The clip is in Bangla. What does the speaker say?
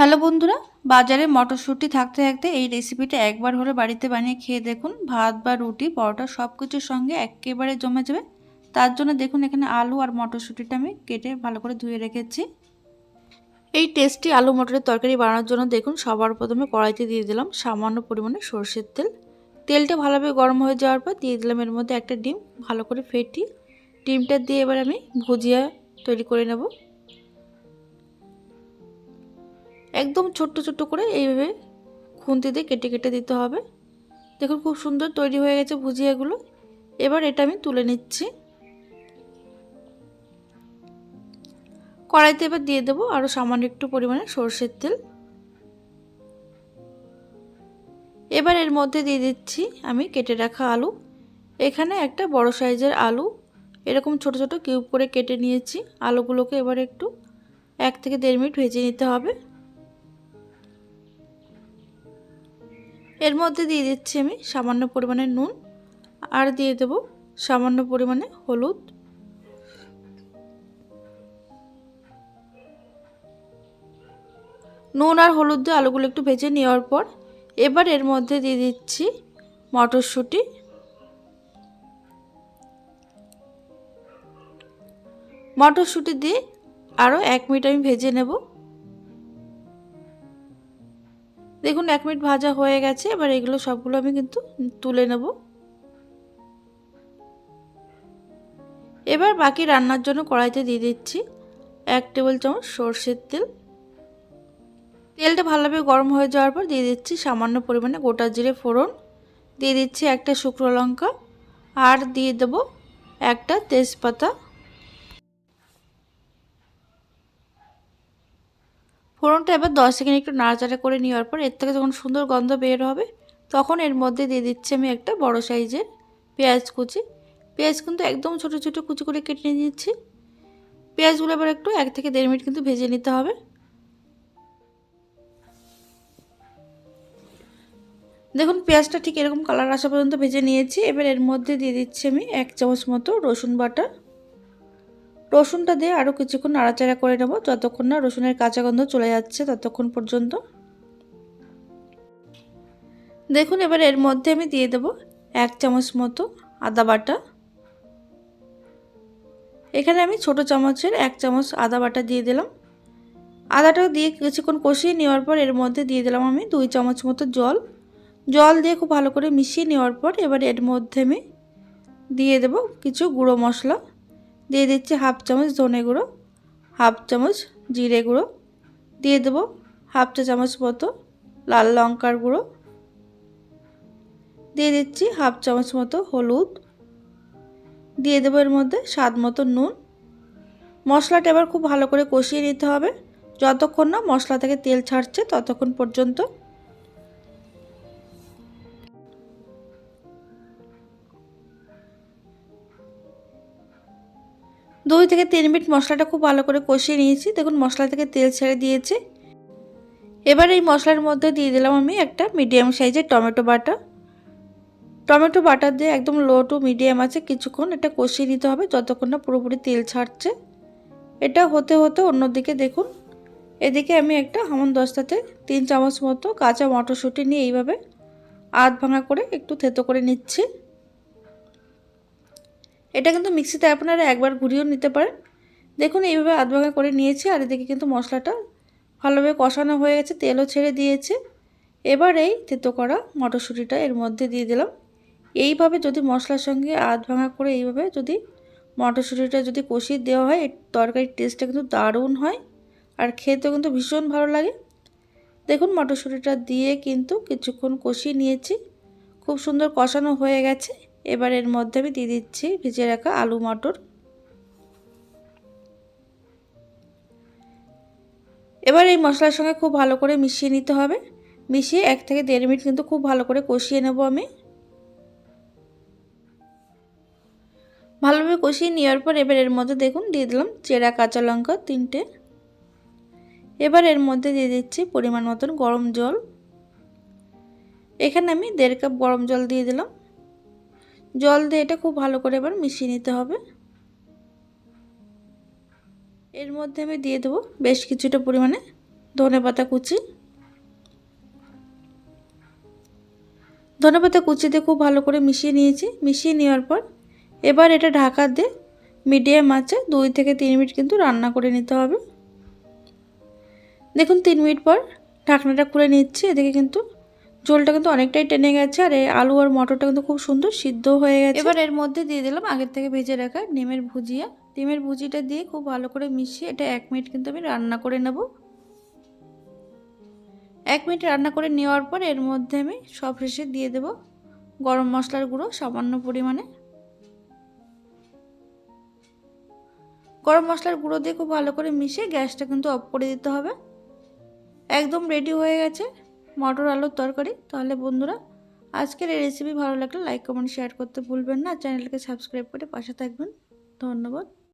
হ্যালো বন্ধুরা, বাজারে মটরশুঁটি থাকতে থাকতে এই রেসিপিটা একবার হলে বাড়িতে বানিয়ে খেয়ে দেখুন। ভাত বা রুটি, পরোটা সব কিছুর সঙ্গে একেবারে জমে যাবে। তার জন্য দেখুন এখানে আলু আর মটরশুঁটিটা আমি কেটে ভালো করে ধুয়ে রেখেছি। এই টেস্টি আলু মটরের তরকারি বানানোর জন্য দেখুন সবার প্রথমে কড়াইতে দিয়ে দিলাম সামান্য পরিমাণে সরষের তেল। তেলটা ভালোভাবে গরম হয়ে যাওয়ার পর দিয়ে দিলাম এর মধ্যে একটা ডিম, ভালো করে ফেটি। ডিমটা দিয়ে এবার আমি ভুজিয়া তৈরি করে নেব। একদম ছোট্ট ছোট্ট করে এইভাবে খুন্তি দিয়ে কেটে কেটে দিতে হবে। দেখুন খুব সুন্দর তৈরি হয়ে গেছে ভুজিয়াগুলো। এবার এটা আমি তুলে নিচ্ছি। কড়াইতে এবার দিয়ে দেবো আরও সামান্য একটু পরিমাণে সরষের তেল। এবার এর মধ্যে দিয়ে দিচ্ছি আমি কেটে রাখা আলু। এখানে একটা বড় সাইজের আলু এরকম ছোট ছোট কিউব করে কেটে নিয়েছি। আলুগুলোকে এবার একটু 1 থেকে 1.5 মিনিট ভেজে নিতে হবে। এর মধ্যে দিয়ে দিচ্ছি আমি সামান্য পরিমাণে নুন, আর দিয়ে দেব সামান্য পরিমাণে হলুদ। নুন আর হলুদ দিয়ে আলুগুলো একটু ভেজে নেওয়ার পর এবার এর মধ্যে দিয়ে দিচ্ছি মটরশুঁটি। মটরশুঁটি দিয়ে আরও 1 মিনিট আমি ভেজে নেব। দেখুন 1 মিনিট ভাজা হয়ে গেছে। এবার এগুলো সবগুলো আমি কিন্তু তুলে নেব। এবার বাকি রান্নার জন্য কড়াইতে দিয়ে দিচ্ছি 1 টেবিল চামচ সরষের তেল। তেলটা ভালোভাবে গরম হয়ে যাওয়ার পর দিয়ে দিচ্ছি সামান্য পরিমাণে গোটা জিরে ফোড়ন, দিয়ে দিচ্ছি একটা শুকনো লঙ্কা, আর দিয়ে দেব একটা তেজপাতা। ফোড়নটা এবার 10 সেকেন্ড একটু নাড়াচাড়া করে নেওয়ার পর এর থেকে যখন সুন্দর গন্ধ বের হবে তখন এর মধ্যে দিয়ে দিচ্ছি আমি একটা বড় সাইজের পেঁয়াজ কুচি। পেঁয়াজ কিন্তু একদম ছোট ছোট কুচি করে কেটে নিয়ে দিচ্ছি। পেঁয়াজগুলো এবার একটু 1 থেকে 1.5 মিনিট কিন্তু ভেজে নিতে হবে। দেখুন পেঁয়াজটা ঠিক এরকম কালার আসা পর্যন্ত ভেজে নিয়েছি। এবার এর মধ্যে দিয়ে দিচ্ছি আমি 1 চামচ মতো রসুন বাটা। রসুনটা দিয়ে আরও কিছুক্ষণ নাড়াচাড়া করে নেব যতক্ষণ না রসুনের কাঁচা গন্ধ চলে যাচ্ছে ততক্ষণ পর্যন্ত। দেখুন এবার এর মধ্যে আমি দিয়ে দেব 1 চামচ মতো আদা বাটা। এখানে আমি ছোট চামচের 1 চামচ আদা বাটা দিয়ে দিলাম। আদাটা দিয়ে কিছুক্ষণ কষিয়ে নেওয়ার পর এর মধ্যে দিয়ে দিলাম আমি 2 চামচ মতো জল। জল দিয়ে খুব ভালো করে মিশিয়ে নেওয়ার পর এবার এর মধ্যে আমি দিয়ে দেব কিছু গুঁড়ো মশলা। দিয়ে দিচ্ছি 1/2 চামচ ধনে গুঁড়ো, 1/2 চামচ জিরে গুঁড়ো, দিয়ে দেব 1/2 চা চামচ মতো লাল লঙ্কার গুঁড়ো, দিয়ে দিচ্ছি 1/2 চামচ মতো হলুদ, দিয়ে দেবো এর মধ্যে স্বাদ মতো নুন। মশলাটা এবার খুব ভালো করে কষিয়ে নিতে হবে যতক্ষণ না মশলা থেকে তেল ছাড়ছে ততক্ষণ পর্যন্ত। 2 থেকে 3 মিনিট মশলাটা খুব ভালো করে কষিয়ে নিয়েছি। দেখুন মশলা থেকে তেল ছেড়ে দিয়েছে। এবার এই মশলার মধ্যে দিয়ে দিলাম আমি একটা মিডিয়াম সাইজের টমেটো বাটা। টমেটো বাটা দিয়ে একদম লো টু মিডিয়াম আছে কিছুক্ষণ এটা কষিয়ে নিতে হবে যতক্ষণ না পুরোপুরি তেল ছাড়ছে। এটা হতে হতে অন্যদিকে দেখুন এদিকে আমি একটা হামানদিস্তাতে 3 চামচ মতো কাঁচা মটরশুঁটি নিয়ে এইভাবে আধ ভাঙা করে একটু থেতো করে নিচ্ছি। এটা কিন্তু মিক্সিতে আপনারা একবার ঘুরিয়েও নিতে পারেন। দেখুন এইভাবে আধ ভাঙা করে নিয়েছি আর এদিকে কিন্তু মশলাটা ভালোভাবে কষানো হয়ে গেছে, তেলও ছেড়ে দিয়েছে। এবার এই থেতো করা মটরশুঁটিটা এর মধ্যে দিয়ে দিলাম। এইভাবে যদি মশলার সঙ্গে আধ ভাঙা করে এইভাবে যদি মটরশুঁটিটা যদি কষিয়ে দেওয়া হয় এর তরকারির টেস্টটা কিন্তু দারুণ হয় আর খেতেও কিন্তু ভীষণ ভালো লাগে। দেখুন মটরশুঁটিটা দিয়ে কিন্তু কিছুক্ষণ কষিয়ে নিয়েছি, খুব সুন্দর কষানো হয়ে গেছে। এবার এর মধ্যে আমি দিয়ে দিচ্ছি ভিজিয়ে রাখা আলু মটর। এবার এই মশলার সঙ্গে খুব ভালো করে মিশিয়ে নিতে হবে। মিশিয়ে 1 থেকে 1.5 মিনিট কিন্তু খুব ভালো করে কষিয়ে নেব আমি। ভালোভাবে কষিয়ে নেওয়ার পর এবার এর মধ্যে দেখুন দিয়ে দিলাম চেরা কাঁচা লঙ্কা 3টে। এবার এর মধ্যে দিয়ে দিচ্ছি পরিমাণ মতন গরম জল। এখানে আমি 1.5 কাপ গরম জল দিয়ে দিলাম। জল দিয়ে এটা খুব ভালো করে এবার মিশিয়ে নিতে হবে। এর মধ্যে আমি দিয়ে দেবো বেশ কিছুটা পরিমাণে ধনেপাতা কুচি দিয়ে খুব ভালো করে মিশিয়ে নিয়েছি। মিশিয়ে নেওয়ার পর এবার এটা ঢাকা দিয়ে মিডিয়াম আঁচে 2 থেকে 3 মিনিট কিন্তু রান্না করে নিতে হবে। দেখুন 3 মিনিট পর ঢাকনাটা খুলে নিচ্ছি। এদিকে কিন্তু ঝোলটা কিন্তু অনেকটাই টেনে গেছে আর এই আলু আর মটরটা কিন্তু খুব সুন্দর সিদ্ধ হয়ে গেছে। এবার এর মধ্যে দিয়ে দিলাম আগের থেকে ভেজে রাখা ডিমের ভুজিয়া। ডিমের ভুজিটা দিয়ে খুব ভালো করে মিশিয়ে এটা 1 মিনিট কিন্তু আমি রান্না করে নেব। 1 মিনিট রান্না করে নেওয়ার পর এর মধ্যে আমি সব শেষে দিয়ে দেব গরম মশলার গুঁড়ো সামান্য পরিমাণে। গরম মশলার গুঁড়ো দিয়ে খুব ভালো করে মিশিয়ে গ্যাসটা কিন্তু অফ করে দিতে হবে। একদম রেডি হয়ে গেছে মটর আলুর তরকারি। তাহলে বন্ধুরা আজকের এই রেসিপি ভালো লাগলে লাইক কমেন্ট শেয়ার করতে ভুলবেন না। চ্যানেলকে সাবস্ক্রাইব করে পাশে থাকবেন। ধন্যবাদ।